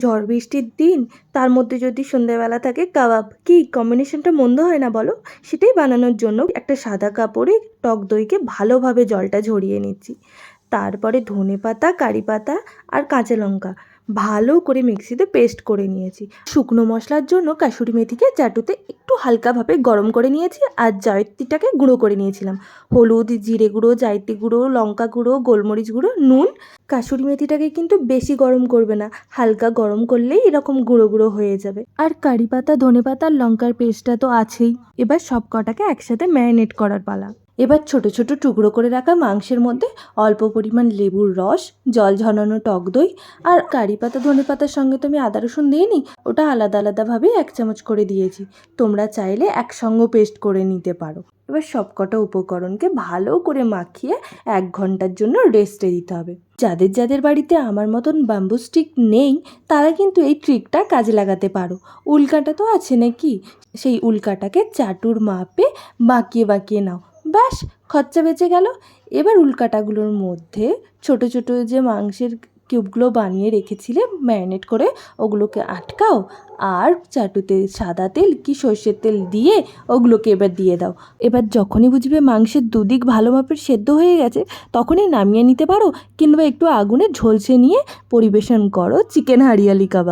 ঝড় বৃষ্টির দিন, তার মধ্যে যদি সন্ধ্যেবেলা থাকে কাবাব, কি কম্বিনেশনটা মন্দ হয় না বলো? সেটাই বানানোর জন্য একটা সাদা কাপড়ে টক দইকে ভালোভাবে জলটা ঝরিয়ে নিচ্ছি। তারপরে ধনেপাতা, কারি পাতা আর কাঁচা লঙ্কা ভালো করে মিক্সিতে পেস্ট করে নিয়েছি। শুকনো মশলার জন্য কাসুরি মেথিকে চাটুতে একটু হালকাভাবে গরম করে নিয়েছি আর জায়িত্রীটাকে গুঁড়ো করে নিয়েছিলাম। হলুদ, জিরে গুঁড়ো, জায়িত্রী গুঁড়ো, লঙ্কা গুঁড়ো, গোলমরিচ গুঁড়ো, নুন। কাসুরি মেথিটাকে কিন্তু বেশি গরম করবে না, হালকা গরম করলেই এরকম গুঁড়ো গুঁড়ো হয়ে যাবে। আর কারি পাতা, ধনে পাতা আর লঙ্কার পেস্টটা তো আছেই। এবার সব কটাকে একসাথে ম্যারিনেট করার পালা। এবার ছোট ছোট টুকরো করে রাখা মাংসের মধ্যে অল্প পরিমাণ লেবুর রস, জল ঝরানো টক দই আর কারি পাতা ধনে পাতার সঙ্গে তো আমি আদা রসুন দিইনি, ওটা আলাদা আলাদাভাবে 1 চামচ করে দিয়েছি। তোমরা চাইলে একসঙ্গে পেস্ট করে নিতে পারো। এবার সবকটা উপকরণকে ভালো করে মাখিয়ে 1 ঘন্টার জন্য রেস্টে দিতে হবে। যাদের যাদের বাড়িতে আমার মতন বাম্বু স্টিক নেই, তারা কিন্তু এই ট্রিকটা কাজে লাগাতে পারো। উল্কাটা তো আছে নাকি, সেই উল্কাটাকে চাটুর মাপে বাঁকিয়ে বাঁকিয়ে নাও, ব্যাস খরচা বেঁচে গেল। এবার উল্কাটাগুলোর মধ্যে ছোট ছোট যে মাংসের কিউবগুলো বানিয়ে রেখেছিলে ম্যারিনেট করে, ওগুলোকে আটকাও আর চাটুতে সাদা তেল কি সর্ষের তেল দিয়ে ওগুলোকে এবার দিয়ে দাও। এবার যখনই বুঝবে মাংসের দুদিক ভালো মাপের সেদ্ধ হয়ে গেছে, তখনই নামিয়ে নিতে পারো, কিংবা একটু আগুনে ঝলসে নিয়ে পরিবেশন করো চিকেন হারিয়ালি কাবাব।